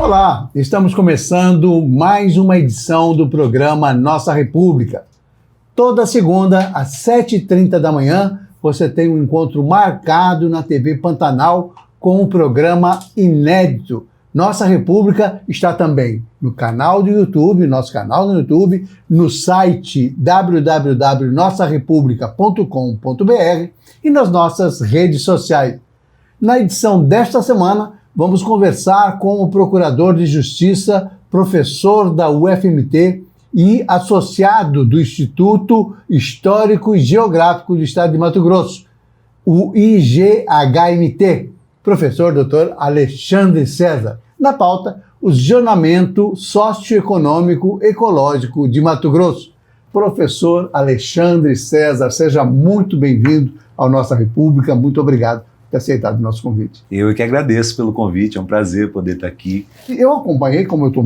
Olá, estamos começando mais uma edição do programa Nossa República. Toda segunda, às 7h30 da manhã, você tem um encontro marcado na TV Pantanal com um programa inédito. Nossa República está também no canal do YouTube, nosso canal no YouTube, no site www.nossarepublica.com.br e nas nossas redes sociais. Na edição desta semana, vamos conversar com o Procurador de Justiça, professor da UFMT e associado do Instituto Histórico e Geográfico do Estado de Mato Grosso, o IGHMT, professor Dr. Alexandre César. Na pauta, o zonamento socioeconômico ecológico de Mato Grosso. Professor Alexandre César, seja muito bem-vindo à Nossa República. Muito obrigado por ter aceitado o nosso convite. Eu que agradeço pelo convite, é um prazer poder estar aqui. Eu acompanhei, como eu estou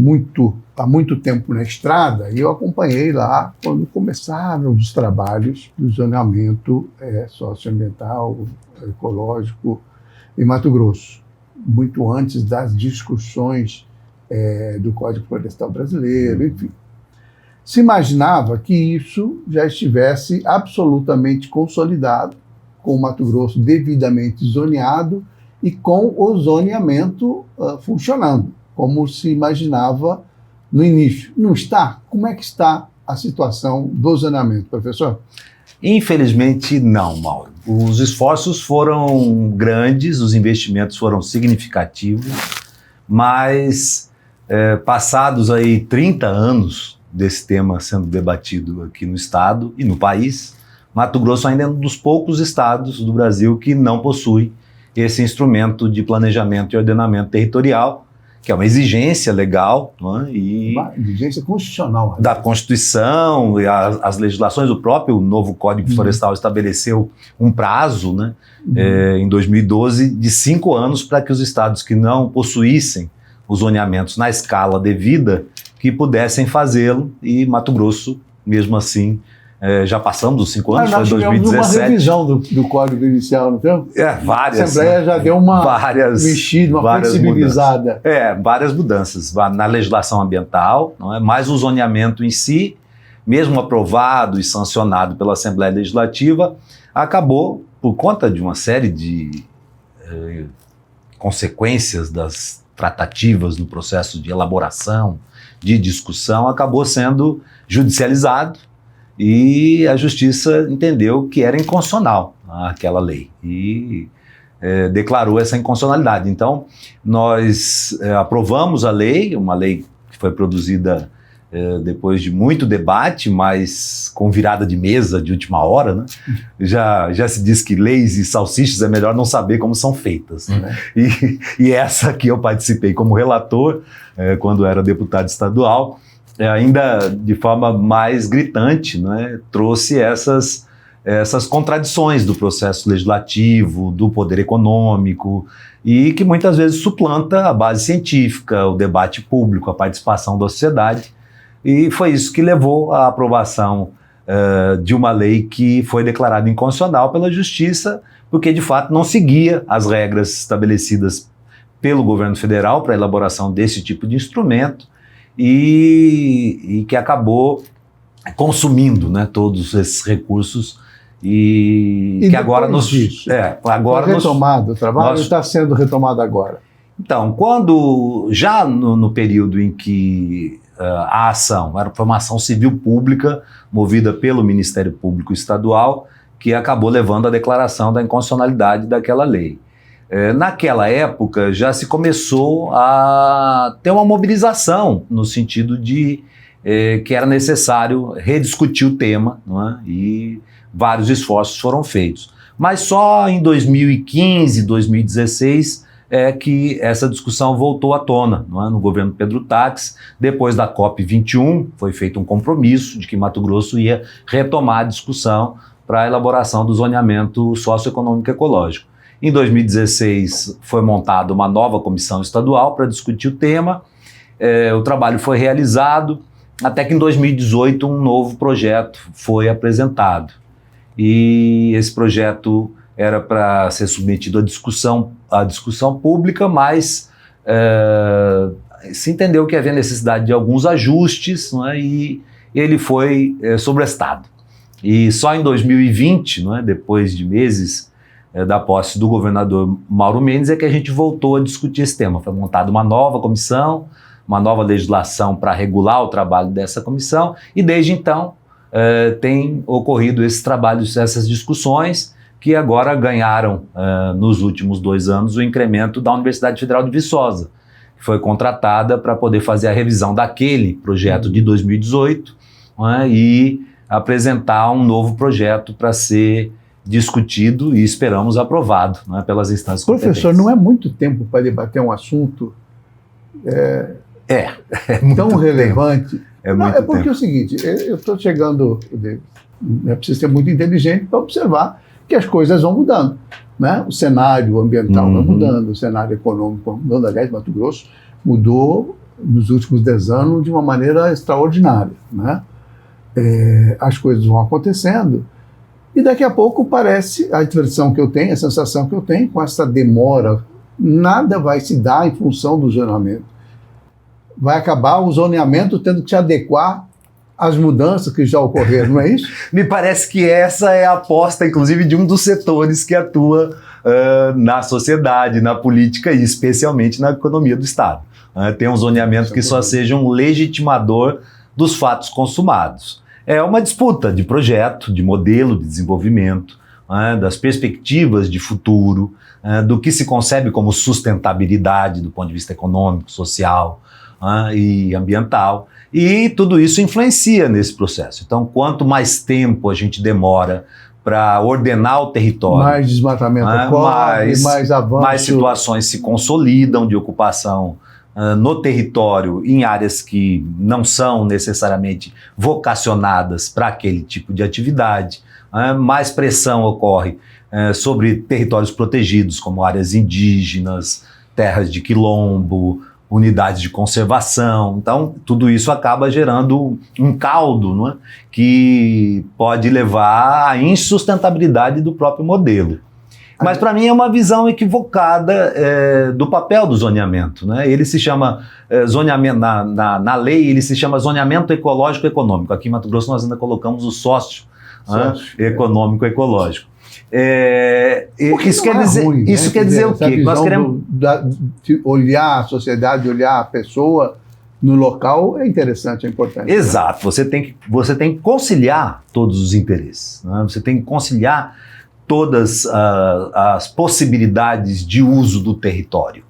há muito tempo na estrada, e eu acompanhei lá quando começaram os trabalhos do zonamento socioambiental, ecológico em Mato Grosso, muito antes das discussões do Código Florestal Brasileiro, enfim. Se imaginava que isso já estivesse absolutamente consolidado, com o Mato Grosso devidamente zoneado e com o zoneamento funcionando, como se imaginava no início. Não está? Como é que está a situação do zoneamento, professor? Infelizmente não, Mauro. Os esforços foram grandes, os investimentos foram significativos, mas passados aí 30 anos desse tema sendo debatido aqui no estado e no país, Mato Grosso ainda é um dos poucos estados do Brasil que não possui esse instrumento de planejamento e ordenamento territorial, que é uma exigência legal, não é? E uma exigência constitucional. Da Constituição e as legislações, o próprio novo Código Florestal estabeleceu um prazo, né, em 2012, de 5 anos para que os estados que não possuíssem os zoneamentos na escala devida, que pudessem fazê-lo, e Mato Grosso, mesmo assim, já passamos os 5 anos, foi 2017. Nós tivemos uma revisão do Código Inicial, não tem? Várias. A Assembleia já deu uma mexida, uma flexibilizada. Várias mudanças na legislação ambiental, não é? Mas o zoneamento em si, mesmo aprovado e sancionado pela Assembleia Legislativa, acabou, por conta de uma série de consequências das tratativas no processo de elaboração, de discussão, acabou sendo judicializado, e a Justiça entendeu que era inconstitucional aquela lei e declarou essa inconstitucionalidade. Então, nós aprovamos a lei, uma lei que foi produzida depois de muito debate, mas com virada de mesa de última hora, né? Já se diz que leis e salsichas é melhor não saber como são feitas. Né? E essa que eu participei como relator, quando era deputado estadual, ainda de forma mais gritante, né, trouxe essas contradições do processo legislativo, do poder econômico, e que muitas vezes suplanta a base científica, o debate público, a participação da sociedade, e foi isso que levou à aprovação de uma lei que foi declarada inconstitucional pela Justiça, porque de fato não seguia as regras estabelecidas pelo governo federal para a elaboração desse tipo de instrumento, e que acabou consumindo, né, todos esses recursos e que agora nos... Agora retomado, o trabalho está sendo retomado agora. Então, quando já no período em que a ação foi uma ação civil pública movida pelo Ministério Público Estadual, que acabou levando à declaração da inconstitucionalidade daquela lei. Naquela época já se começou a ter uma mobilização no sentido de que era necessário rediscutir o tema, não é? E vários esforços foram feitos. Mas só em 2015, 2016 é que essa discussão voltou à tona, não é? No governo Pedro Táxi, depois da COP21, foi feito um compromisso de que Mato Grosso ia retomar a discussão para a elaboração do zoneamento socioeconômico ecológico. Em 2016 foi montada uma nova comissão estadual para discutir o tema, o trabalho foi realizado, até que em 2018 um novo projeto foi apresentado. E esse projeto era para ser submetido à discussão pública, mas se entendeu que havia necessidade de alguns ajustes, não é? E ele foi sobrestado. E só em 2020, não é? Depois de meses da posse do governador Mauro Mendes, é que a gente voltou a discutir esse tema. Foi montada uma nova comissão, uma nova legislação para regular o trabalho dessa comissão, e desde então tem ocorrido esses trabalhos, essas discussões, que agora ganharam, nos últimos 2 anos, o incremento da Universidade Federal de Viçosa, que foi contratada para poder fazer a revisão daquele projeto de 2018, e apresentar um novo projeto para ser discutido e esperamos aprovado, pelas instâncias competentes. Professor, não é muito tempo para debater um assunto tão relevante? É porque é o seguinte, eu estou chegando, é preciso ser muito inteligente para observar que as coisas vão mudando, né? O cenário ambiental vai mudando, o cenário econômico vai mudando. Aliás, Mato Grosso mudou nos últimos 10 anos de uma maneira extraordinária, né? As coisas vão acontecendo e daqui a pouco parece, a impressão que eu tenho, a sensação que eu tenho, com essa demora, nada vai se dar em função do zoneamento. Vai acabar o zoneamento tendo que se adequar às mudanças que já ocorreram, não é isso? Me parece que essa é a aposta, inclusive, de um dos setores que atua na sociedade, na política e especialmente na economia do Estado. Tem um zoneamento que só seja um legitimador dos fatos consumados. É uma disputa de projeto, de modelo de desenvolvimento, das perspectivas de futuro, do que se concebe como sustentabilidade do ponto de vista econômico, social e ambiental. E tudo isso influencia nesse processo. Então, quanto mais tempo a gente demora para ordenar o território, mais desmatamento ocorre, mais avanço, mais situações se consolidam de ocupação no território em áreas que não são necessariamente vocacionadas para aquele tipo de atividade, mais pressão ocorre sobre territórios protegidos, como áreas indígenas, terras de quilombo, unidades de conservação. Então, tudo isso acaba gerando um caldo, não é? Que pode levar à insustentabilidade do próprio modelo. Mas, para mim, é uma visão equivocada do papel do zoneamento, né? Ele se chama zoneamento, na lei, ele se chama zoneamento ecológico-econômico. Aqui em Mato Grosso nós ainda colocamos o sócio econômico-ecológico. Isso quer dizer, ruim, isso quer dizer o quê? Nós queremos de olhar a sociedade, olhar a pessoa no local é interessante, é importante. Exato, né? Você tem que conciliar todos os interesses, né? Você tem que conciliar todas as possibilidades de uso do território.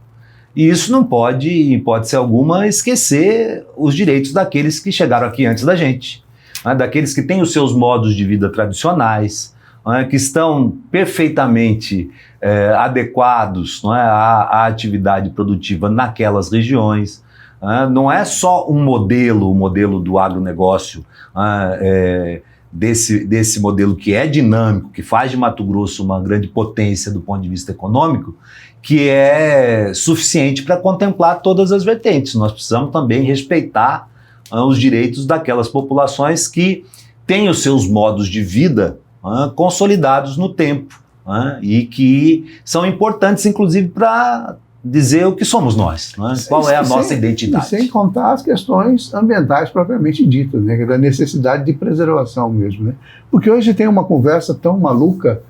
E isso não pode, em hipótese alguma, esquecer os direitos daqueles que chegaram aqui antes da gente, né? Daqueles que têm os seus modos de vida tradicionais, que estão perfeitamente adequados, não é, à atividade produtiva naquelas regiões. Não é só o modelo do agronegócio, desse modelo que é dinâmico, que faz de Mato Grosso uma grande potência do ponto de vista econômico, que é suficiente para contemplar todas as vertentes. Nós precisamos também respeitar os direitos daquelas populações que têm os seus modos de vida consolidados no tempo, e que são importantes, inclusive, para dizer o que somos nós, qual é a nossa identidade. Sem contar as questões ambientais propriamente ditas, né, da necessidade de preservação mesmo. Né? Porque hoje tem uma conversa tão maluca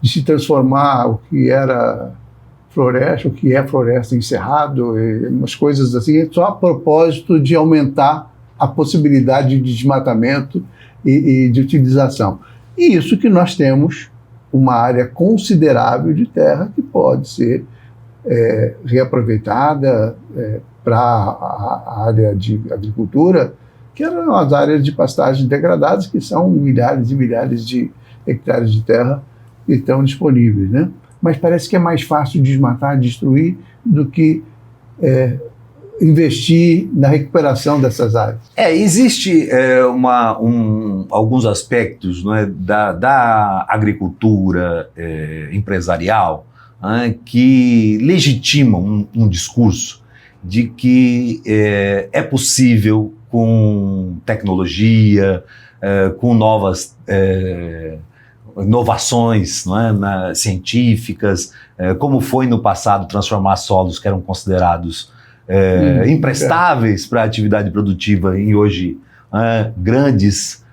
de se transformar o que era floresta, o que é floresta em cerrado, umas coisas assim, só a propósito de aumentar a possibilidade de desmatamento e de utilização. E isso que nós temos uma área considerável de terra que pode ser reaproveitada para a área de agricultura, que eram as áreas de pastagem degradadas, que são milhares e milhares de hectares de terra que estão disponíveis, né? Mas parece que é mais fácil desmatar, destruir, do que investir na recuperação dessas áreas. Existe alguns aspectos, não é, da agricultura empresarial, que legitimam um discurso de que é possível, com tecnologia, com novas inovações, não é, científicas, como foi no passado transformar solos que eram considerados imprestáveis para a atividade produtiva em hoje grandes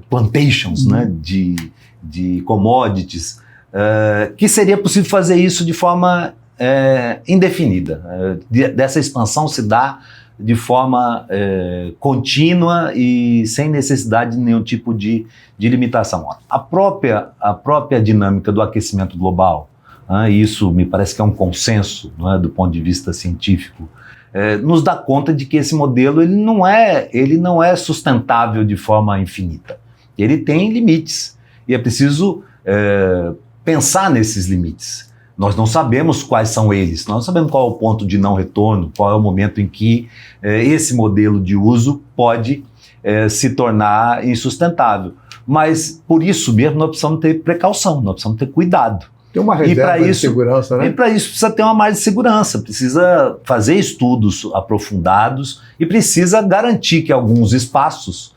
plantations, né, de commodities, que seria possível fazer isso de forma indefinida. Dessa expansão se dá de forma contínua e sem necessidade de nenhum tipo de limitação. A própria dinâmica do aquecimento global, isso me parece que é um consenso, não é, do ponto de vista científico, nos dá conta de que esse modelo ele não é sustentável de forma infinita. Ele tem limites e é preciso pensar nesses limites. Nós não sabemos quais são eles, nós não sabemos qual é o ponto de não retorno, qual é o momento em que esse modelo de uso pode se tornar insustentável. Mas, por isso mesmo, nós precisamos ter precaução, nós precisamos ter cuidado. Tem uma reserva de segurança, né? E para isso precisa ter uma margem de segurança, precisa fazer estudos aprofundados e precisa garantir que alguns espaços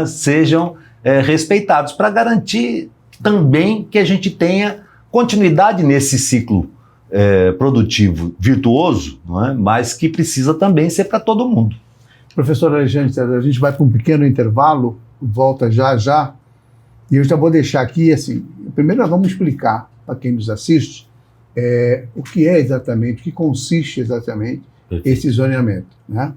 sejam respeitados, para garantir também que a gente tenha continuidade nesse ciclo produtivo virtuoso, não é? Mas que precisa também ser para todo mundo. Professor Alexandre, a gente vai para um pequeno intervalo, volta já, e eu já vou deixar aqui, assim, primeiro nós vamos explicar para quem nos assiste o que é exatamente, o que consiste exatamente esse zoneamento, né?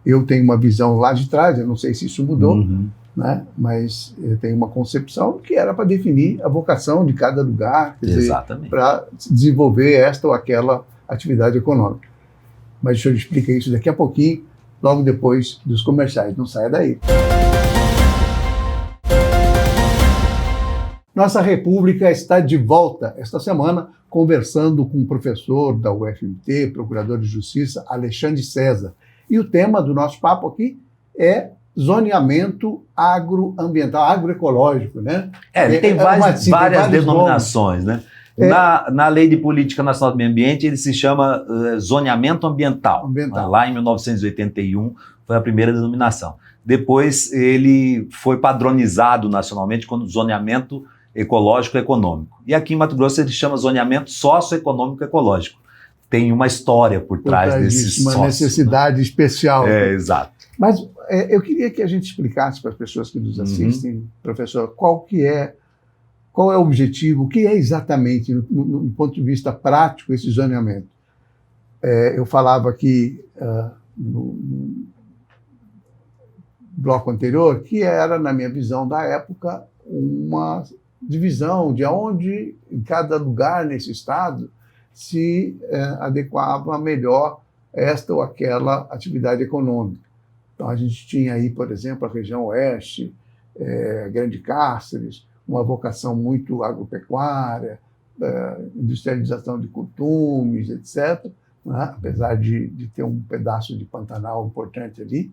Eu tenho uma visão lá de trás, eu não sei se isso mudou, né? Mas eu tenho uma concepção que era para definir a vocação de cada lugar, para desenvolver esta ou aquela atividade econômica. Mas deixa eu explicar isso daqui a pouquinho, logo depois dos comerciais. Não saia daí. Nossa República está de volta esta semana, conversando com o professor da UFMT, procurador de Justiça, Alexandre César. E o tema do nosso papo aqui é zoneamento agroambiental, agroecológico, né? Ele tem várias denominações, né? Na Lei de Política Nacional do Meio Ambiente, ele se chama zoneamento ambiental. Lá em 1981 foi a primeira denominação. Depois ele foi padronizado nacionalmente como zoneamento ecológico econômico. E aqui em Mato Grosso ele chama zoneamento socioeconômico ecológico. Tem uma história por trás desses uma necessidade especial. Exato. Mas eu queria que a gente explicasse para as pessoas que nos assistem, professor, qual é o objetivo, o que é exatamente, no ponto de vista prático, esse zoneamento. Eu falava aqui no bloco anterior que era, na minha visão da época, uma divisão de onde, em cada lugar nesse estado, se adequava melhor esta ou aquela atividade econômica. Então, a gente tinha aí, por exemplo, a região oeste, Grande Cáceres, uma vocação muito agropecuária, industrialização de costumes, etc., né? Apesar de ter um pedaço de Pantanal importante ali.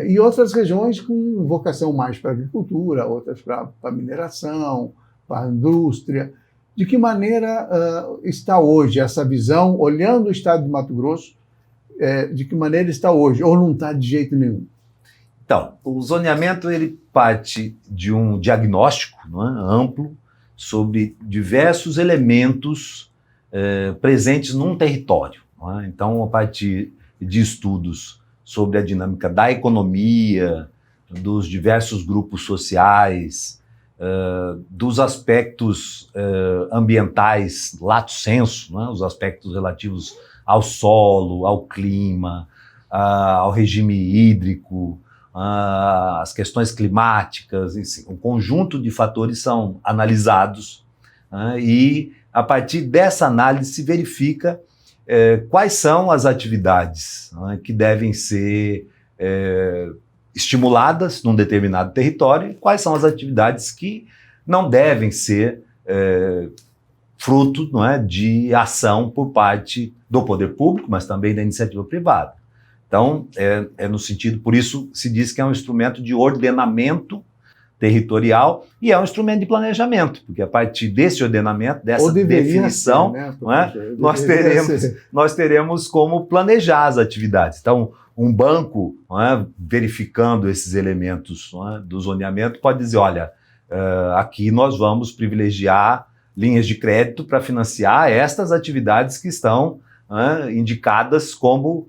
E outras regiões com vocação mais para a agricultura, outras para a mineração, para a indústria. De que maneira está hoje essa visão, olhando o estado de Mato Grosso, de que maneira está hoje, ou não está de jeito nenhum? Então, o zoneamento ele parte de um diagnóstico, não é, amplo sobre diversos elementos presentes num território. Não é? Então, a partir de estudos sobre a dinâmica da economia, dos diversos grupos sociais, dos aspectos ambientais lato sensu, não é? Os aspectos relativos ao solo, ao clima, ao regime hídrico, as questões climáticas, enfim, um conjunto de fatores são analisados e, a partir dessa análise, se verifica quais são as atividades que devem ser estimuladas num determinado território e quais são as atividades que não devem ser fruto, não é, de ação por parte do poder público, mas também da iniciativa privada. Então, no sentido, por isso se diz que é um instrumento de ordenamento territorial e é um instrumento de planejamento, porque a partir desse ordenamento, dessa definição, ser, né, não é, nós teremos como planejar as atividades. Então, um banco, não é, verificando esses elementos, não é, do zoneamento, pode dizer, olha, aqui nós vamos privilegiar linhas de crédito para financiar estas atividades que estão né, indicadas como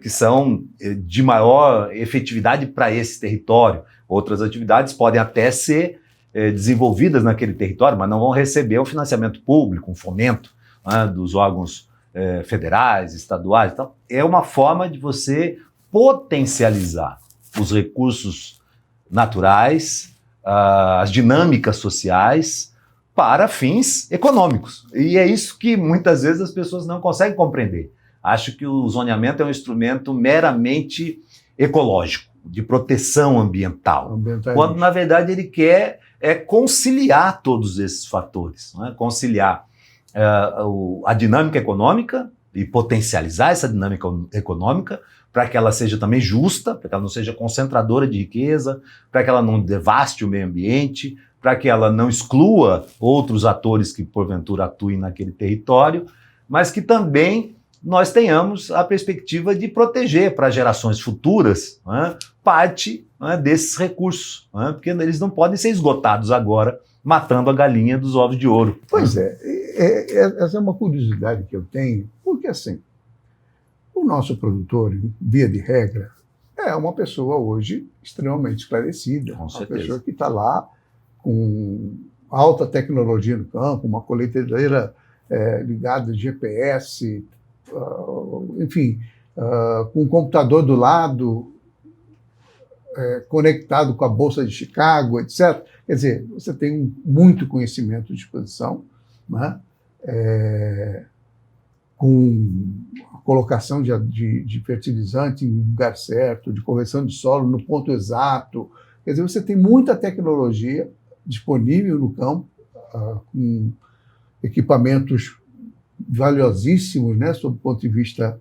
que são de maior efetividade para esse território. Outras atividades podem até ser desenvolvidas naquele território, mas não vão receber um financiamento público, um fomento, né, dos órgãos federais, estaduais. Então, é uma forma de você potencializar os recursos naturais, as dinâmicas sociais, para fins econômicos. E é isso que muitas vezes as pessoas não conseguem compreender. Acho que o zoneamento é um instrumento meramente ecológico, de proteção ambiental, quando na verdade ele quer conciliar todos esses fatores, né? Conciliar a dinâmica econômica e potencializar essa dinâmica econômica para que ela seja também justa, para que ela não seja concentradora de riqueza, para que ela não devaste o meio ambiente, para que ela não exclua outros atores que porventura atuem naquele território, mas que também nós tenhamos a perspectiva de proteger para gerações futuras, né, parte, né, desses recursos, né, porque eles não podem ser esgotados agora, matando a galinha dos ovos de ouro. Pois essa é uma curiosidade que eu tenho, porque assim, o nosso produtor, via de regra, é uma pessoa hoje extremamente esclarecida, Com uma certeza. pessoa que está lá com alta tecnologia no campo, uma colheitadeira ligada a GPS, enfim, com um computador do lado, conectado com a Bolsa de Chicago, etc. Quer dizer, você tem muito conhecimento à disposição, né? Com a colocação de fertilizante em lugar certo, de correção de solo no ponto exato. Quer dizer, você tem muita tecnologia disponível no campo, com equipamentos valiosíssimos, né, sob o ponto de vista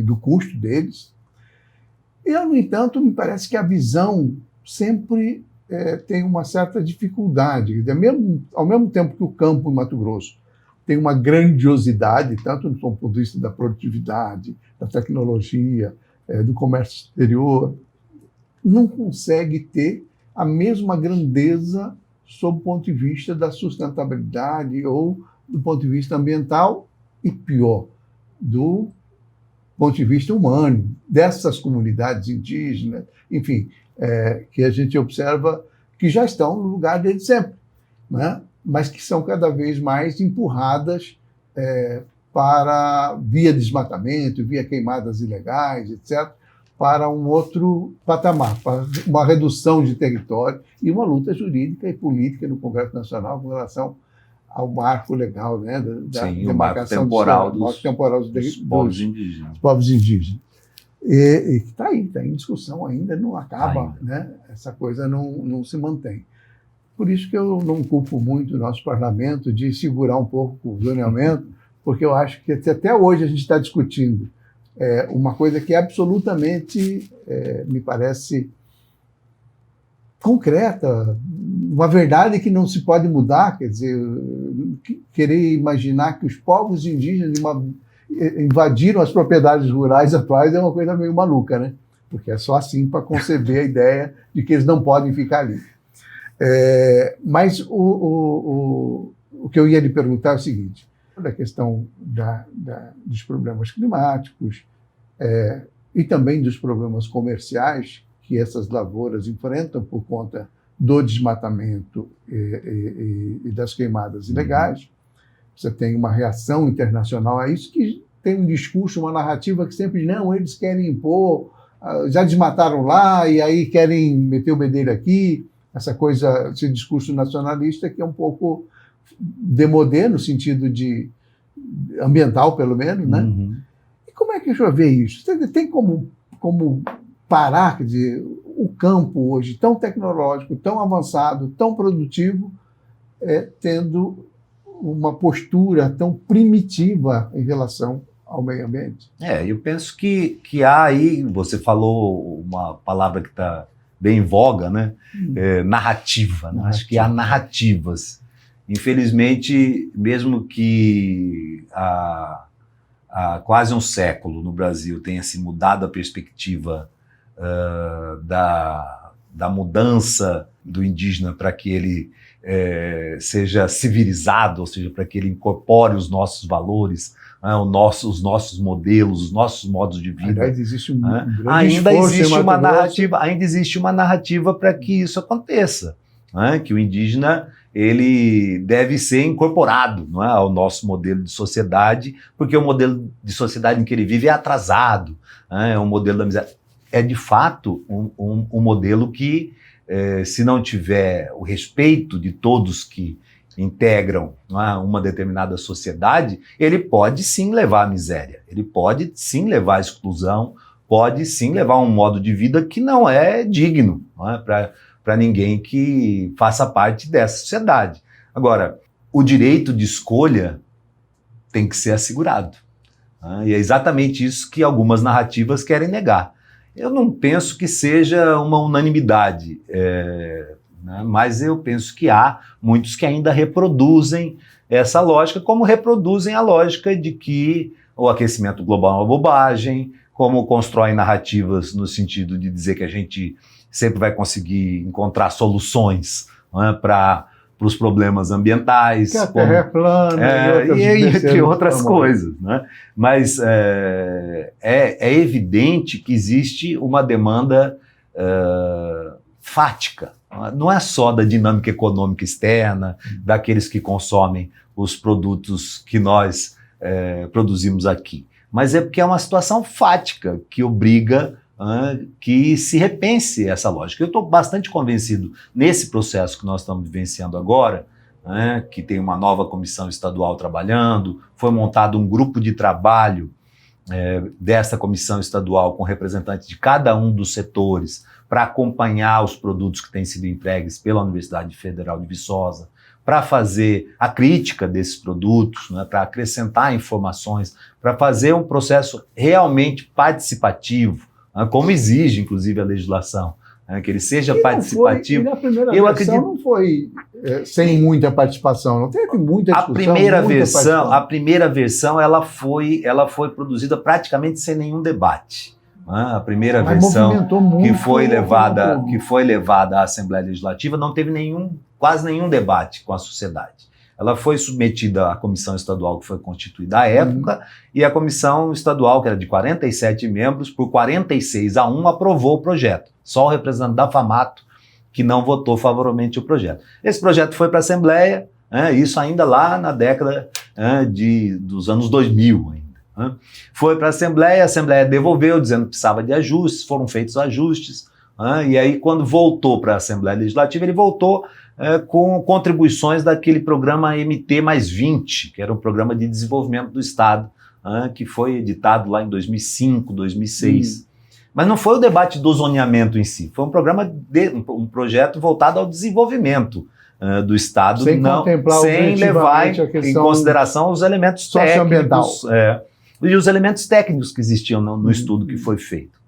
do custo deles. E, no entanto, me parece que a visão sempre tem uma certa dificuldade. Ao mesmo tempo que o campo em Mato Grosso tem uma grandiosidade, tanto do ponto de vista da produtividade, da tecnologia, do comércio exterior, não consegue ter a mesma grandeza sob o ponto de vista da sustentabilidade ou do ponto de vista ambiental e, pior, do ponto de vista humano, dessas comunidades indígenas, enfim, que a gente observa que já estão no lugar deles sempre, né? Mas que são cada vez mais empurradas para, via desmatamento, via queimadas ilegais, etc., para um outro patamar, para uma redução de território e uma luta jurídica e política no Congresso Nacional com relação ao marco legal, né, da demarcação temporal dos povos indígenas. Povos indígenas. E está aí, está em discussão ainda, não acaba, né? Essa coisa não se mantém. Por isso que eu não culpo muito o nosso parlamento de segurar um pouco o zoneamento, porque eu acho que até hoje a gente está discutindo uma coisa que é absolutamente, me parece, concreta, uma verdade que não se pode mudar. Quer dizer, querer imaginar que os povos indígenas invadiram as propriedades rurais atuais é uma coisa meio maluca, né? Porque é só assim para conceber a ideia de que eles não podem ficar ali. Mas o que eu ia lhe perguntar é o seguinte: da questão dos problemas climáticos e também dos problemas comerciais que essas lavouras enfrentam por conta do desmatamento e das queimadas ilegais. Você tem uma reação internacional a isso, que tem um discurso, uma narrativa que sempre diz: não, eles querem impor, já desmataram lá e aí querem meter o bedelho aqui. Essa coisa, esse discurso nacionalista que é um pouco demodé no sentido de ambiental, pelo menos, né? Uhum. E como é que o senhor vê isso? Tem como parar, quer dizer, o campo hoje tão tecnológico, tão avançado, tão produtivo, tendo uma postura tão primitiva em relação ao meio ambiente? Eu penso que há aí, você falou uma palavra que está bem em voga, né? Narrativa, né? Acho que há narrativas. Infelizmente, mesmo que há quase um século no Brasil tenha se mudado a perspectiva da mudança do indígena para que ele seja civilizado, ou seja, para que ele incorpore os nossos valores, né, os nossos modelos, os nossos modos de vida. Aliás, existe um grande ainda esforço existe em uma Mato Grosso. narrativa, ainda existe uma narrativa para que isso aconteça, né, que o indígena ele deve ser incorporado, não é, ao nosso modelo de sociedade, porque o modelo de sociedade em que ele vive é atrasado, né, é um modelo da miséria. É de fato um modelo que, se não tiver o respeito de todos que integram, não é, uma determinada sociedade, ele pode sim levar à miséria, ele pode sim levar à exclusão, pode sim levar a um modo de vida que não é digno, não é, para ninguém que faça parte dessa sociedade. Agora, o direito de escolha tem que ser assegurado, né? E é exatamente isso que algumas narrativas querem negar. Eu não penso que seja uma unanimidade, né? Mas eu penso que há muitos que ainda reproduzem essa lógica, como reproduzem a lógica de que o aquecimento global é uma bobagem, como constroem narrativas no sentido de dizer que a gente sempre vai conseguir encontrar soluções, né, para os problemas ambientais. Que a Terra é plana. Entre outras coisas. Né? Mas é evidente que existe uma demanda fática. Não é só da dinâmica econômica externa, daqueles que consomem os produtos que nós produzimos aqui, mas é porque é uma situação fática que obriga que se repense essa lógica. Eu estou bastante convencido nesse processo que nós estamos vivenciando agora, que tem uma nova comissão estadual trabalhando, foi montado um grupo de trabalho dessa comissão estadual com representantes de cada um dos setores para acompanhar os produtos que têm sido entregues pela Universidade Federal de Viçosa, para fazer a crítica desses produtos, né, para acrescentar informações, para fazer um processo realmente participativo, como exige, inclusive, a legislação, que ele seja participativo. Na primeira versão não foi sem muita participação, não teve muita discussão. A primeira versão ela foi produzida praticamente sem nenhum debate. A primeira versão que foi levada à Assembleia Legislativa não teve quase nenhum debate com a sociedade. Ela foi submetida à comissão estadual que foi constituída à época, e a comissão estadual, que era de 47 membros, por 46-1, aprovou o projeto. Só o representante da FAMATO que não votou favoravelmente o projeto. Esse projeto foi para a Assembleia, isso ainda lá na década dos anos 2000 ainda. Foi para a Assembleia devolveu, dizendo que precisava de ajustes, foram feitos ajustes, e aí quando voltou para a Assembleia Legislativa, ele voltou com contribuições daquele programa MT+20, que era um programa de desenvolvimento do Estado, que foi editado lá em 2005, 2006. Mas não foi o debate do zoneamento em si, foi um projeto voltado ao desenvolvimento do Estado, sem levar em consideração os elementos técnicos e os elementos técnicos que existiam no estudo que foi feito.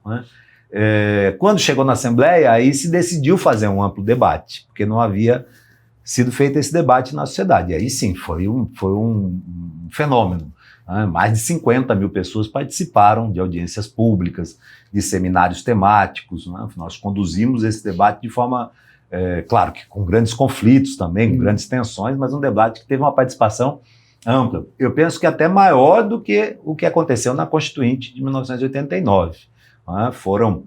Quando chegou na Assembleia, aí se decidiu fazer um amplo debate, porque não havia sido feito esse debate na sociedade. E aí sim, foi um fenômeno. Mais de 50 mil pessoas participaram de audiências públicas, de seminários temáticos. Nós conduzimos esse debate de forma, claro que com grandes conflitos também, com grandes tensões, mas um debate que teve uma participação ampla. Eu penso que até maior do que o que aconteceu na Constituinte de 1989. Foram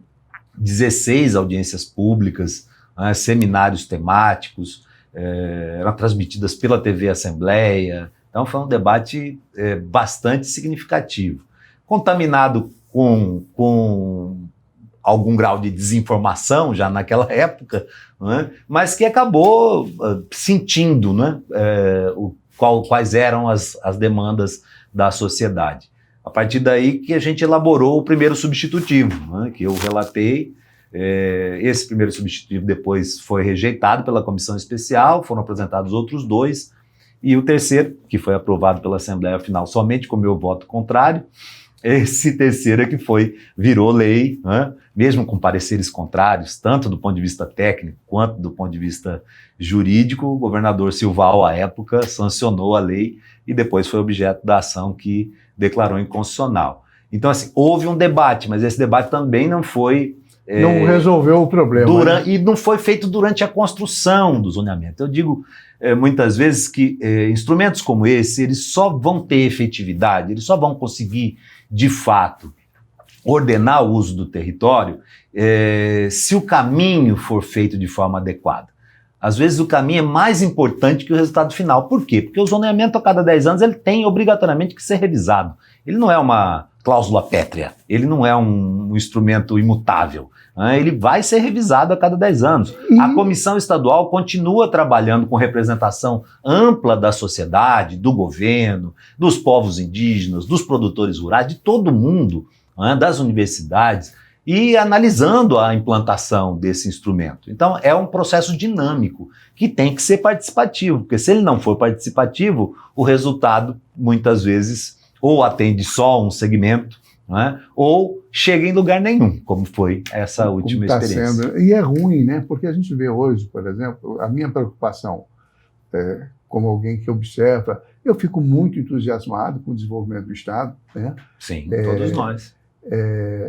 16 audiências públicas, seminários temáticos, eram transmitidas pela TV Assembleia. Então foi um debate bastante significativo, contaminado com algum grau de desinformação já naquela época, mas que acabou sentindo quais eram as demandas da sociedade. A partir daí que a gente elaborou o primeiro substitutivo, que eu relatei. Esse primeiro substitutivo depois foi rejeitado pela comissão especial, foram apresentados outros dois, e o terceiro, que foi aprovado pela Assembleia final somente com o meu voto contrário, esse terceiro é que virou lei, mesmo com pareceres contrários, tanto do ponto de vista técnico quanto do ponto de vista jurídico. O governador Silval, à época, sancionou a lei e depois foi objeto da ação que declarou inconstitucional. Então, assim, houve um debate, mas esse debate também não foi Não resolveu o problema. E não foi feito durante a construção do zoneamento. Eu digo muitas vezes que instrumentos como esse, eles só vão ter efetividade, eles só vão conseguir, de fato, ordenar o uso do território se o caminho for feito de forma adequada. Às vezes o caminho é mais importante que o resultado final. Por quê? Porque o zoneamento a cada 10 anos ele tem obrigatoriamente que ser revisado. Ele não é uma cláusula pétrea, ele não é um instrumento imutável. Ele vai ser revisado a cada 10 anos. A Comissão Estadual continua trabalhando com representação ampla da sociedade, do governo, dos povos indígenas, dos produtores rurais, de todo mundo, das universidades, e analisando a implantação desse instrumento. Então, é um processo dinâmico que tem que ser participativo, porque se ele não for participativo, o resultado, muitas vezes, ou atende só um segmento, ou chega em lugar nenhum, como foi essa última experiência. Sendo. E é ruim, né? Porque a gente vê hoje, por exemplo, a minha preocupação, como alguém que observa, eu fico muito entusiasmado com o desenvolvimento do Estado. Né? Sim, todos nós.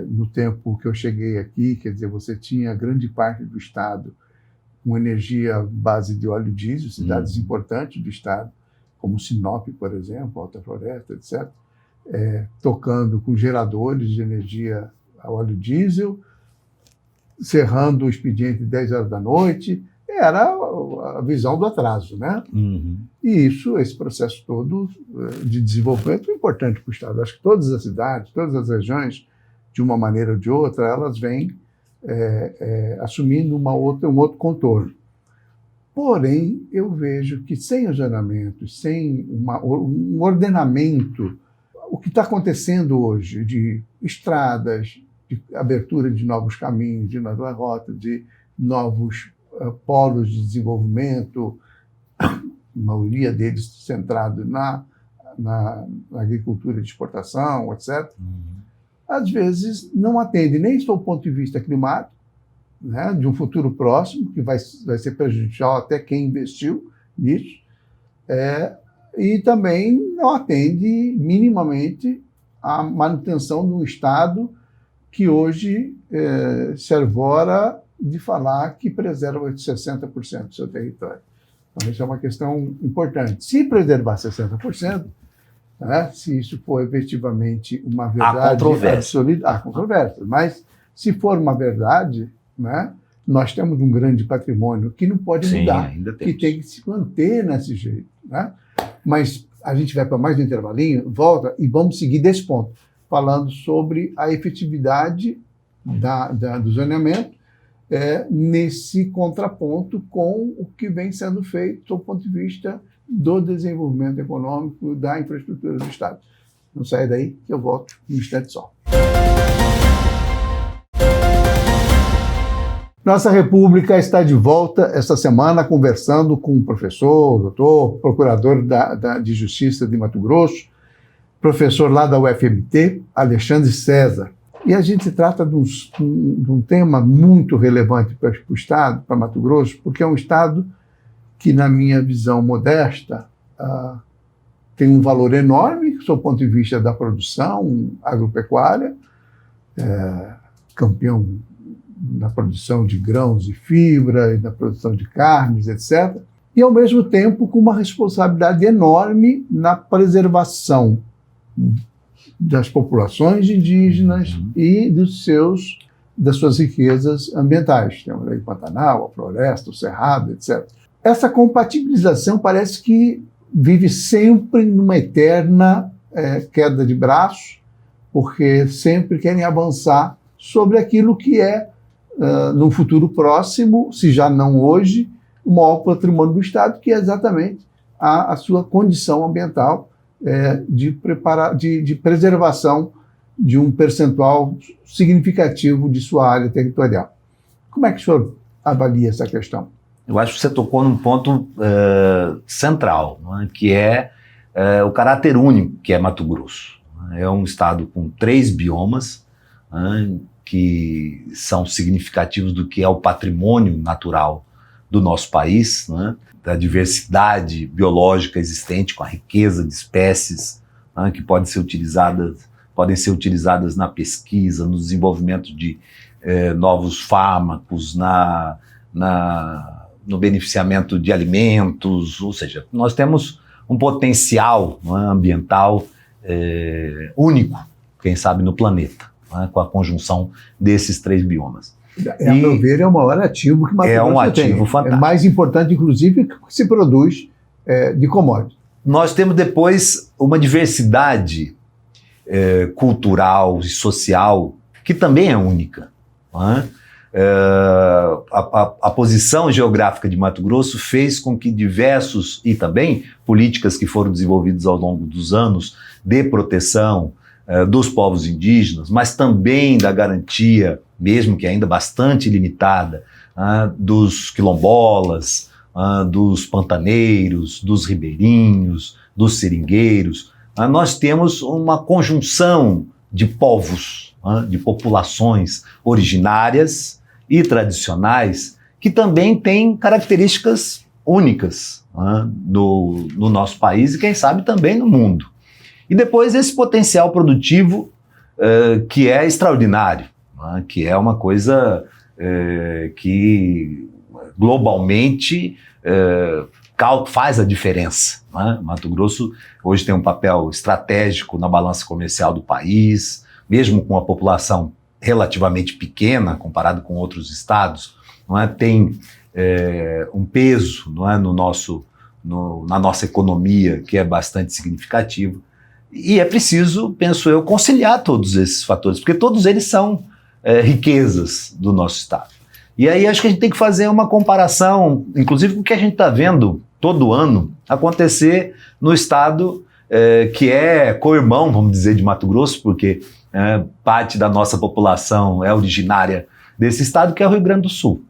No tempo que eu cheguei aqui, quer dizer, você tinha grande parte do Estado com energia base de óleo diesel, cidades importantes do Estado, como Sinop, por exemplo, Alta Floresta, etc., tocando com geradores de energia a óleo diesel, cerrando o expediente 10 horas da noite. Era a visão do atraso, né? E esse processo todo de desenvolvimento é importante para o Estado. Acho que todas as cidades, todas as regiões, de uma maneira ou de outra, elas vêm assumindo um outro contorno. Porém, eu vejo que sem o zoneamento, sem um ordenamento, o que está acontecendo hoje de estradas, de abertura de novos caminhos, de novas rotas, de novos polos de desenvolvimento, a maioria deles centrado na agricultura de exportação, etc., às vezes não atende nem do ponto de vista climático, né, de um futuro próximo, que vai ser prejudicial até quem investiu nisso, e também não atende minimamente à manutenção de um Estado que hoje se arvora de falar que preserva 60% do seu território. Então, isso é uma questão importante. Se preservar 60%, se isso for efetivamente uma verdade absoluta, há controvérsia. Mas, se for uma verdade, nós temos um grande patrimônio que não pode mudar, que tem que se manter nesse jeito. Mas a gente vai para mais um intervalinho, volta e vamos seguir desse ponto, falando sobre a efetividade do zoneamento, nesse contraponto com o que vem sendo feito do ponto de vista do desenvolvimento econômico, da infraestrutura do Estado. Não saia daí, que eu volto no instante só. Nossa República está de volta esta semana conversando com o professor, doutor, procurador de Justiça de Mato Grosso, professor lá da UFMT, Alexandre César. E a gente trata de um tema muito relevante para o Estado, para Mato Grosso, porque é um Estado que, na minha visão modesta, tem um valor enorme, do ponto de vista da produção agropecuária, campeão na produção de grãos e fibra, e na produção de carnes, etc., e, ao mesmo tempo, com uma responsabilidade enorme na preservação das populações indígenas e das suas riquezas ambientais. Temos aí o Pantanal, a floresta, o cerrado, etc. Essa compatibilização parece que vive sempre numa eterna queda de braços, porque sempre querem avançar sobre aquilo que num futuro próximo, se já não hoje, o maior patrimônio do Estado, que é exatamente a sua condição ambiental de preservação de um percentual significativo de sua área territorial. Como é que o senhor avalia essa questão? Eu acho que você tocou num ponto central, que é o caráter único que é Mato Grosso. É um estado com 3 biomas, que são significativos do que é o patrimônio natural do nosso país, da diversidade biológica existente, com a riqueza de espécies que podem ser utilizadas na pesquisa, no desenvolvimento de novos fármacos, no beneficiamento de alimentos, ou seja, nós temos um potencial, não é, ambiental único, quem sabe, no planeta, não é, com a conjunção desses 3 biomas. A meu ver, é o maior ativo que Mato Grosso tem. É um ativo fantástico. É mais importante, inclusive, que se produz de commodities. Nós temos depois uma diversidade cultural e social que também é única. Não é? A posição geográfica de Mato Grosso fez com que diversos, e também políticas que foram desenvolvidas ao longo dos anos de proteção dos povos indígenas, mas também da garantia, mesmo que ainda bastante limitada, dos quilombolas, dos pantaneiros, dos ribeirinhos, dos seringueiros. Nós temos uma conjunção de povos, de populações originárias e tradicionais que também têm características únicas no nosso país e, quem sabe, também no mundo. E depois esse potencial produtivo que é extraordinário, que é uma coisa que globalmente faz a diferença. Mato Grosso hoje tem um papel estratégico na balança comercial do país, mesmo com a população relativamente pequena comparado com outros estados, tem um peso na nossa economia que é bastante significativo. E é preciso, penso eu, conciliar todos esses fatores, porque todos eles são riquezas do nosso estado. E aí acho que a gente tem que fazer uma comparação, inclusive com o que a gente está vendo todo ano acontecer no estado que é co-irmão, vamos dizer, de Mato Grosso, porque parte da nossa população é originária desse estado, que é o Rio Grande do Sul.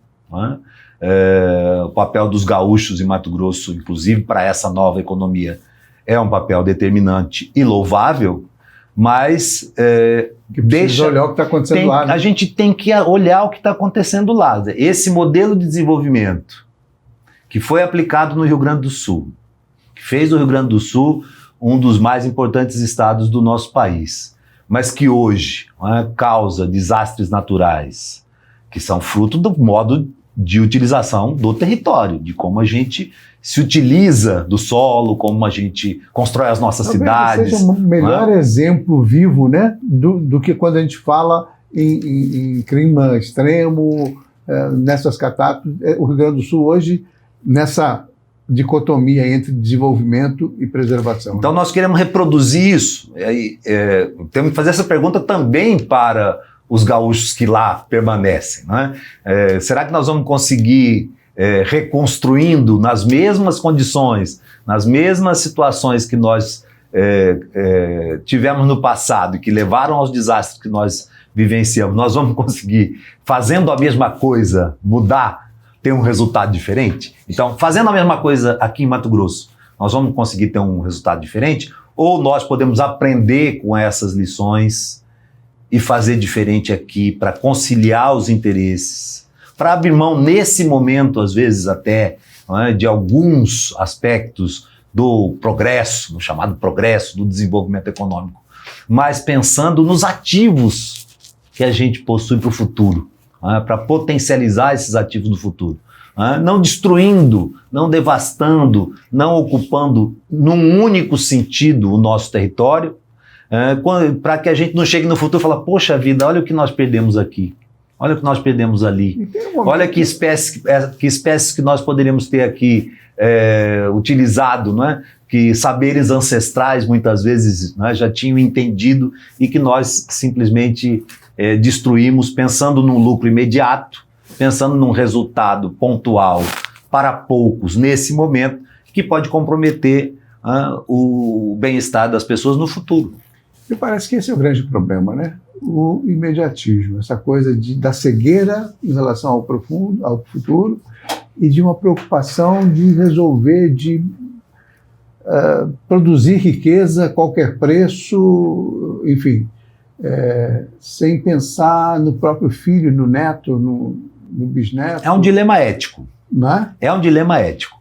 O papel dos gaúchos em Mato Grosso, inclusive para essa nova economia, é um papel determinante e louvável, mas deixa olhar o que está acontecendo lá. Né? A gente tem que olhar o que está acontecendo lá. Esse modelo de desenvolvimento que foi aplicado no Rio Grande do Sul, que fez do Rio Grande do Sul um dos mais importantes estados do nosso país, mas que hoje causa desastres naturais, que são fruto do modo de utilização do território, de como a gente se utiliza do solo, como a gente constrói as nossas cidades. Seja um melhor exemplo vivo, né, do que quando a gente fala em clima extremo, nessas catástrofes. O Rio Grande do Sul hoje, nessa dicotomia entre desenvolvimento e preservação. Então nós queremos reproduzir isso. Temos que fazer essa pergunta também para os gaúchos que lá permanecem. Será que nós vamos conseguir reconstruindo nas mesmas condições, nas mesmas situações que nós tivemos no passado e que levaram aos desastres que nós vivenciamos, nós vamos conseguir, fazendo a mesma coisa, mudar, ter um resultado diferente? Então, fazendo a mesma coisa aqui em Mato Grosso, nós vamos conseguir ter um resultado diferente? Ou nós podemos aprender com essas lições e fazer diferente aqui para conciliar os interesses, para abrir mão nesse momento, às vezes até, de alguns aspectos do progresso, no chamado progresso, do desenvolvimento econômico, mas pensando nos ativos que a gente possui para o futuro, para potencializar esses ativos do futuro. Não destruindo, não devastando, não ocupando num único sentido o nosso território, para que a gente não chegue no futuro e fale, poxa vida, olha o que nós perdemos aqui, olha o que nós perdemos ali, olha que espécies que nós poderíamos ter aqui utilizado, que saberes ancestrais muitas vezes já tinham entendido e que nós simplesmente destruímos pensando num lucro imediato, pensando num resultado pontual para poucos nesse momento, que pode comprometer o bem-estar das pessoas no futuro. Me parece que esse é o grande problema, né? O imediatismo, essa coisa da cegueira em relação ao futuro e de uma preocupação de resolver, de produzir riqueza a qualquer preço, enfim, sem pensar no próprio filho, no neto, no bisneto. É um dilema ético. Não é? É um dilema ético.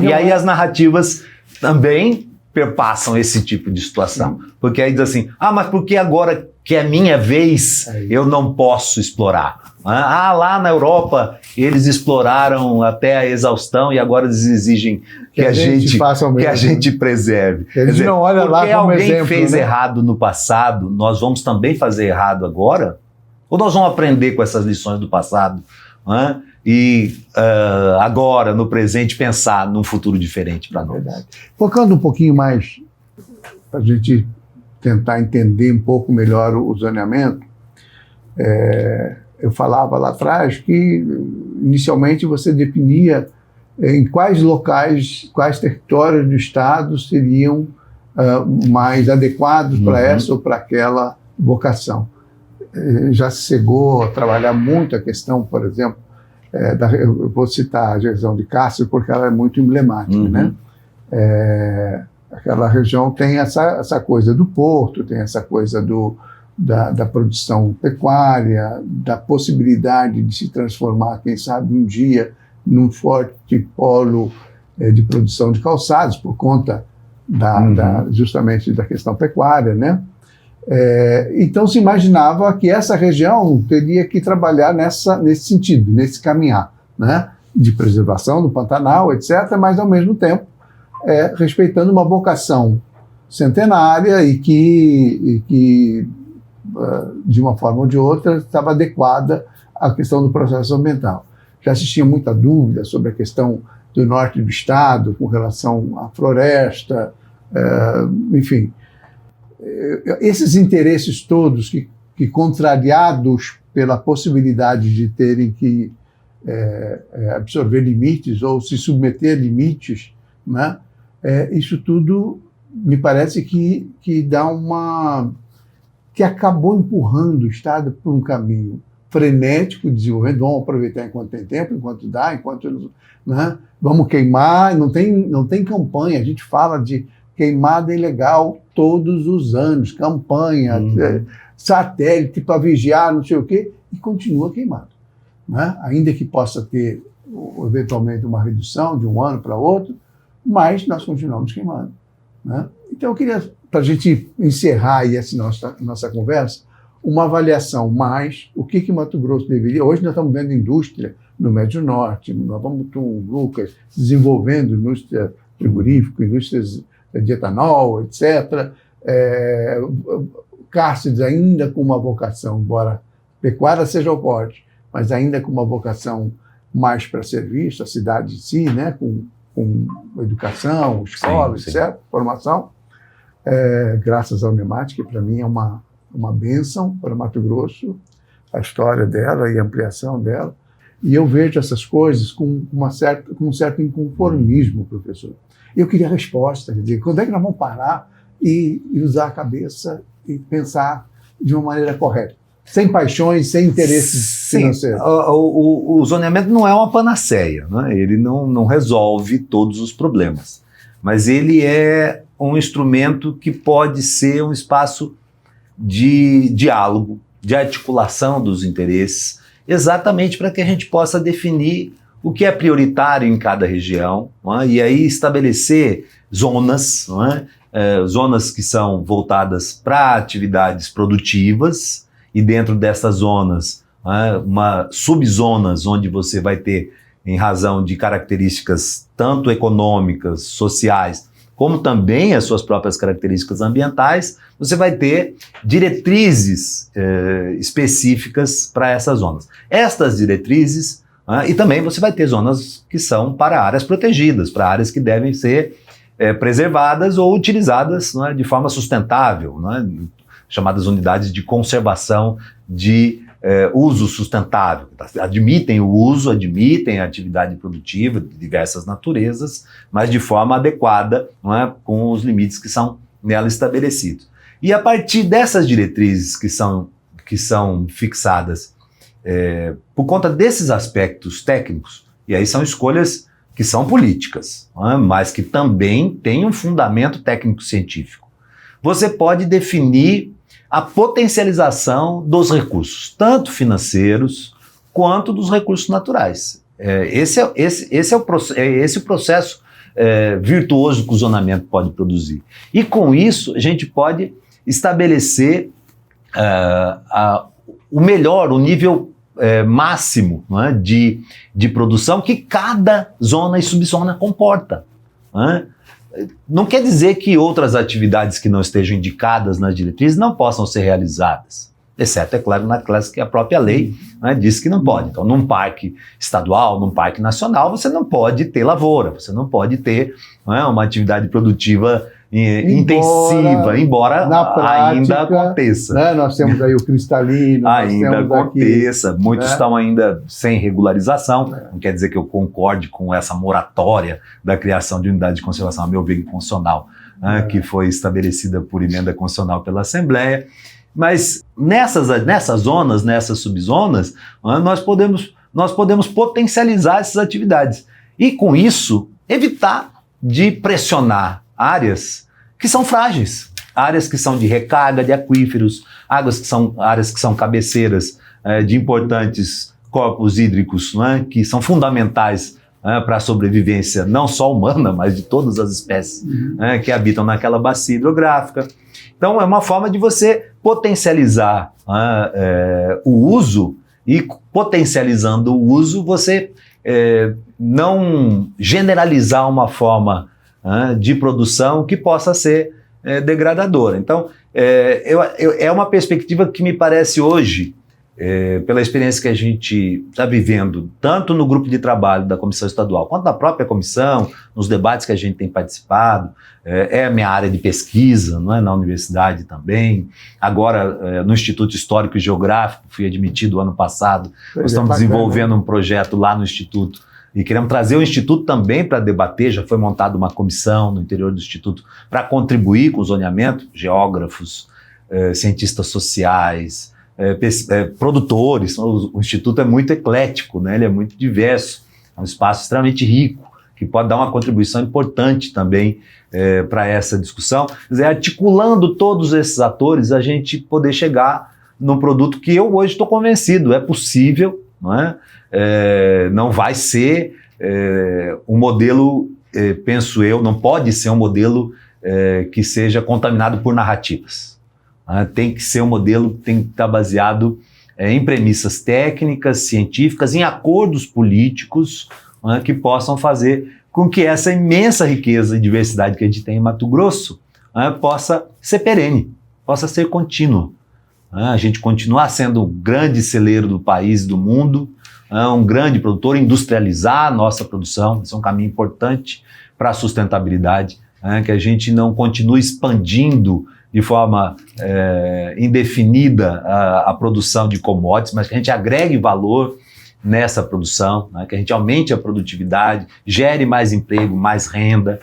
E aí as narrativas também perpassam esse tipo de situação. Porque aí diz assim, mas por que agora que é minha vez, eu não posso explorar. Lá na Europa eles exploraram até a exaustão e agora eles exigem que a gente preserve. Eles não olham lá como alguém exemplo, fez né? errado no passado, nós vamos também fazer errado agora? Ou nós vamos aprender com essas lições do passado? E agora, no presente, pensar num futuro diferente para nós? Verdade. Focando um pouquinho mais, para a gente tentar entender um pouco melhor o zoneamento, eu falava lá atrás que, inicialmente, você definia em quais locais, quais territórios do Estado seriam mais adequados para essa ou para aquela vocação. Já se chegou a trabalhar muito a questão, por exemplo, eu vou citar a região de Cássio porque ela é muito emblemática, né? Aquela região tem essa coisa do porto, tem essa coisa da produção pecuária, da possibilidade de se transformar, quem sabe, um dia num forte polo de produção de calçados, por conta justamente da questão pecuária, né? Então se imaginava que essa região teria que trabalhar nesse sentido, nesse caminhar, né? De preservação do Pantanal, etc., mas ao mesmo tempo respeitando uma vocação centenária e que de uma forma ou de outra estava adequada à questão do processo ambiental. Já se tinha muita dúvida sobre a questão do norte do estado com relação à floresta, enfim. Esses interesses todos que contrariados pela possibilidade de terem que absorver limites ou se submeter a limites, né? Isso tudo me parece que dá que acabou empurrando o Estado por um caminho frenético de desenvolvimento. Vamos aproveitar enquanto tem tempo, enquanto dá, né? Vamos queimar, não tem campanha, a gente fala de queimada ilegal todos os anos, campanha, satélite para vigiar, não sei o quê, e continua queimado, né? Ainda que possa ter, eventualmente, uma redução de um ano para outro, mas nós continuamos queimando, né? Então, eu queria, para a gente encerrar aí essa nossa conversa, uma avaliação mais o que Mato Grosso deveria... Hoje nós estamos vendo indústria no Médio Norte, nós vamos com o Lucas desenvolvendo indústria frigorífica, indústrias de etanol, etc. Cáceres ainda com uma vocação, embora pecuária seja o porte, mas ainda com uma vocação mais para serviço, a cidade em si, né? com educação, escola, sim, etc., formação, graças à Unimat, que para mim é uma bênção para Mato Grosso, a história dela e a ampliação dela. E eu vejo essas coisas com um certo inconformismo, professor. Eu queria resposta, quer dizer, quando é que nós vamos parar e usar a cabeça e pensar de uma maneira correta? Sem paixões, sem interesses financeiros. O zoneamento não é uma panaceia, né? Ele não resolve todos os problemas, mas ele é um instrumento que pode ser um espaço de diálogo, de articulação dos interesses, exatamente para que a gente possa definir o que é prioritário em cada região, né? E aí estabelecer zonas, né? Zonas que são voltadas para atividades produtivas, e dentro dessas zonas, subzonas onde você vai ter, em razão de características tanto econômicas, sociais, como também as suas próprias características ambientais, você vai ter diretrizes específicas para essas zonas. Estas diretrizes, e também você vai ter zonas que são para áreas protegidas, para áreas que devem ser preservadas ou utilizadas, de forma sustentável, chamadas unidades de conservação de uso sustentável. Admitem o uso, admitem a atividade produtiva de diversas naturezas, mas de forma adequada, com os limites que são nela estabelecidos. E a partir dessas diretrizes que são fixadas por conta desses aspectos técnicos, e aí são escolhas que são políticas, mas que também têm um fundamento técnico-científico. Você pode definir a potencialização dos recursos, tanto financeiros quanto dos recursos naturais. Esse é o processo virtuoso que o zonamento pode produzir. E com isso, a gente pode estabelecer o melhor, o nível máximo, não é, de produção que cada zona e subzona comporta. Não é? Não quer dizer que outras atividades que não estejam indicadas nas diretrizes não possam ser realizadas, exceto, é claro, naquelas que a própria lei, né, diz que não pode. Então, num parque estadual, num parque nacional, você não pode ter lavoura, você não pode ter, não é, uma atividade produtiva intensiva, embora na prática, ainda aconteça. Né, nós temos aí o cristalino. Ainda aconteça, aqui, muitos estão ainda sem regularização, não quer dizer que eu concorde com essa moratória da criação de unidade de conservação, a meu ver, inconstitucional, né, que foi estabelecida por emenda constitucional pela Assembleia. Mas nessas zonas, nessas subzonas, nós podemos potencializar essas atividades e, com isso, evitar de pressionar áreas que são frágeis, áreas que são de recarga de aquíferos, áreas que são cabeceiras de importantes corpos hídricos, né, que são fundamentais para a sobrevivência não só humana, mas de todas as espécies que habitam naquela bacia hidrográfica. Então, é uma forma de você potencializar o uso e, potencializando o uso, você não generalizar uma forma de produção que possa ser degradadora. Então, é uma perspectiva que me parece hoje, pela experiência que a gente está vivendo, tanto no grupo de trabalho da Comissão Estadual, quanto na própria comissão, nos debates que a gente tem participado, é a minha área de pesquisa, não é, na universidade também. Agora, no Instituto Histórico e Geográfico, fui admitido ano passado, nós estamos desenvolvendo um projeto lá no Instituto, e queremos trazer o Instituto também para debater. Já foi montada uma comissão no interior do Instituto para contribuir com o zoneamento, geógrafos, cientistas sociais, produtores. O Instituto é muito eclético, né? Ele é muito diverso, é um espaço extremamente rico, que pode dar uma contribuição importante também para essa discussão. Quer dizer, articulando todos esses atores, a gente poder chegar num produto que eu hoje estou convencido, é possível, não é? Não vai ser um modelo, penso eu, não pode ser um modelo que seja contaminado por narrativas. Tem que ser um modelo que tem que estar baseado em premissas técnicas, científicas, em acordos políticos que possam fazer com que essa imensa riqueza e diversidade que a gente tem em Mato Grosso possa ser perene, possa ser contínua. A gente continuar sendo o grande celeiro do país e do mundo, um grande produtor, industrializar a nossa produção, isso é um caminho importante para a sustentabilidade, que a gente não continue expandindo de forma indefinida a produção de commodities, mas que a gente agregue valor nessa produção, que a gente aumente a produtividade, gere mais emprego, mais renda,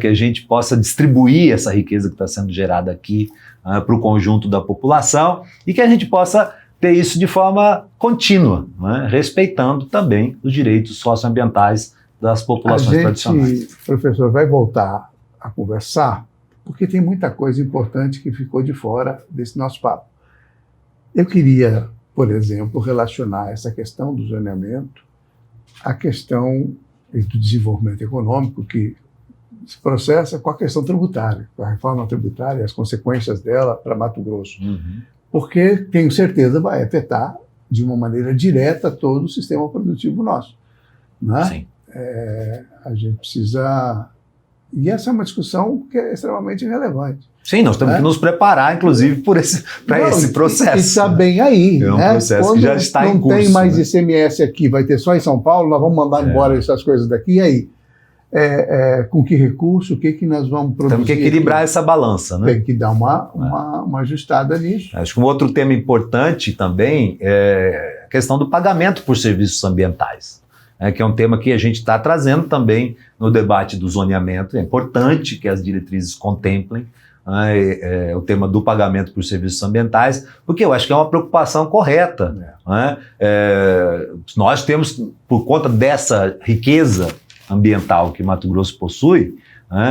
que a gente possa distribuir essa riqueza que está sendo gerada aqui para o conjunto da população e que a gente possa ter isso de forma contínua, respeitando também os direitos socioambientais das populações tradicionais. A gente, professor, vai voltar a conversar, porque tem muita coisa importante que ficou de fora desse nosso papo. Eu queria, por exemplo, relacionar essa questão do zoneamento à questão do desenvolvimento econômico que se processa com a questão tributária, com a reforma tributária e as consequências dela para Mato Grosso. Porque, tenho certeza, vai afetar de uma maneira direta todo o sistema produtivo nosso. Né? Sim. A gente precisa... E essa é uma discussão que é extremamente relevante. Sim, nós temos que nos preparar, inclusive, para esse processo. E está bem aí. É um processo Quando que já está em curso. Não tem mais ICMS aqui, vai ter só em São Paulo, nós vamos mandar embora essas coisas daqui, e aí? Com que recurso, o que nós vamos produzir? Temos que equilibrar essa balança, né? Tem que dar uma ajustada nisso. Acho que um outro tema importante também é a questão do pagamento por serviços ambientais, que é um tema que a gente está trazendo também no debate do zoneamento. É importante que as diretrizes contemplem o tema do pagamento por serviços ambientais, porque eu acho que é uma preocupação correta. Nós temos, por conta dessa riqueza ambiental que Mato Grosso possui,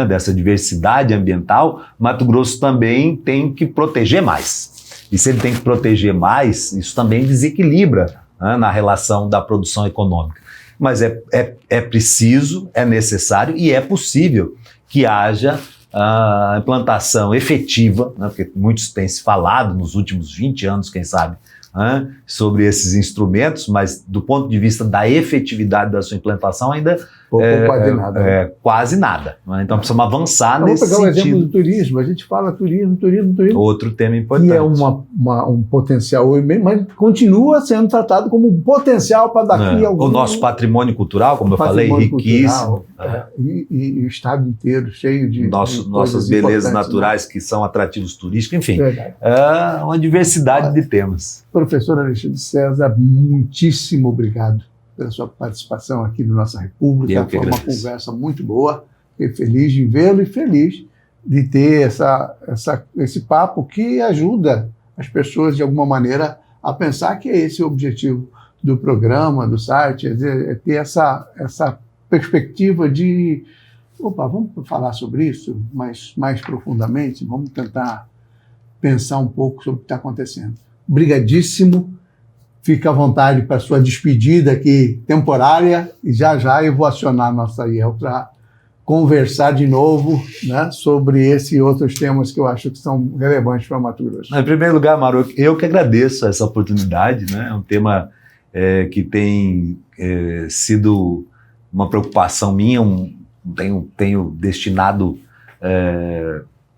dessa diversidade ambiental, Mato Grosso também tem que proteger mais. E se ele tem que proteger mais, isso também desequilibra na relação da produção econômica. Mas é preciso, é necessário e é possível que haja a implantação efetiva, né, porque muitos têm se falado nos últimos 20 anos, quem sabe, sobre esses instrumentos, mas do ponto de vista da efetividade da sua implantação ainda quase nada. Né? Então precisamos avançar nesse sentido. Vamos pegar o exemplo do turismo. A gente fala turismo. Outro tema importante. Que é um potencial, mas continua sendo tratado como um potencial para daqui a algum... O nosso patrimônio cultural, como eu falei, riquíssimo. E o estado inteiro cheio de nossas belezas naturais, que são atrativos turísticos, enfim. É uma diversidade de temas. Professor Alexandre César, muitíssimo obrigado pela sua participação aqui no Nossa República. Foi uma conversa muito boa. Fiquei feliz de vê-lo e feliz de ter esse papo que ajuda as pessoas, de alguma maneira, a pensar que é esse o objetivo do programa, do site, é ter essa perspectiva de, vamos falar sobre isso mais profundamente, vamos tentar pensar um pouco sobre o que está acontecendo. Brigadíssimo. Fica à vontade para a sua despedida aqui temporária e já eu vou acionar a nossa IEL para conversar de novo, né, sobre esse e outros temas que eu acho que são relevantes para Mato Grosso. Em primeiro lugar, Mauro, eu que agradeço essa oportunidade, né? É um tema que tem sido uma preocupação minha, tenho destinado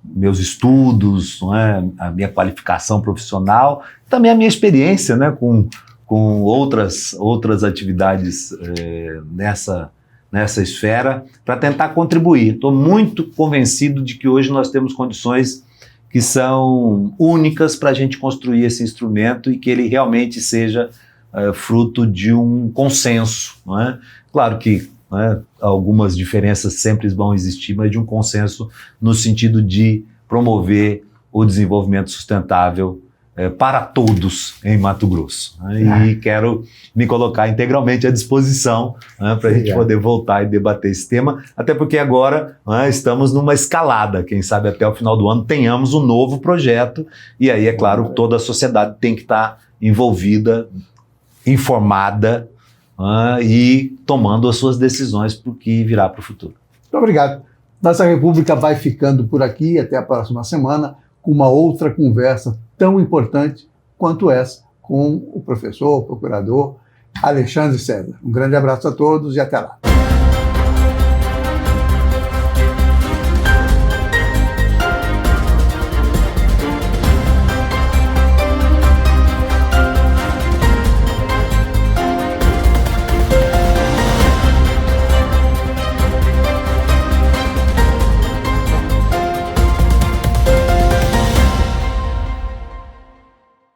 meus estudos, não é, a minha qualificação profissional, também a minha experiência, né, com outras atividades nessa esfera, para tentar contribuir. Estou muito convencido de que hoje nós temos condições que são únicas para a gente construir esse instrumento e que ele realmente seja fruto de um consenso. Não é? Claro que algumas diferenças sempre vão existir, mas de um consenso no sentido de promover o desenvolvimento sustentável para todos em Mato Grosso. E quero me colocar integralmente à disposição para a gente poder voltar e debater esse tema, até porque agora estamos numa escalada, quem sabe até o final do ano tenhamos um novo projeto, e aí, é claro, toda a sociedade tem que estar envolvida, informada, e tomando as suas decisões para o que virá para o futuro. Muito obrigado. Nossa República vai ficando por aqui até a próxima semana com uma outra conversa tão importante quanto essa com o professor, procurador Alexandre César. Um grande abraço a todos e até lá.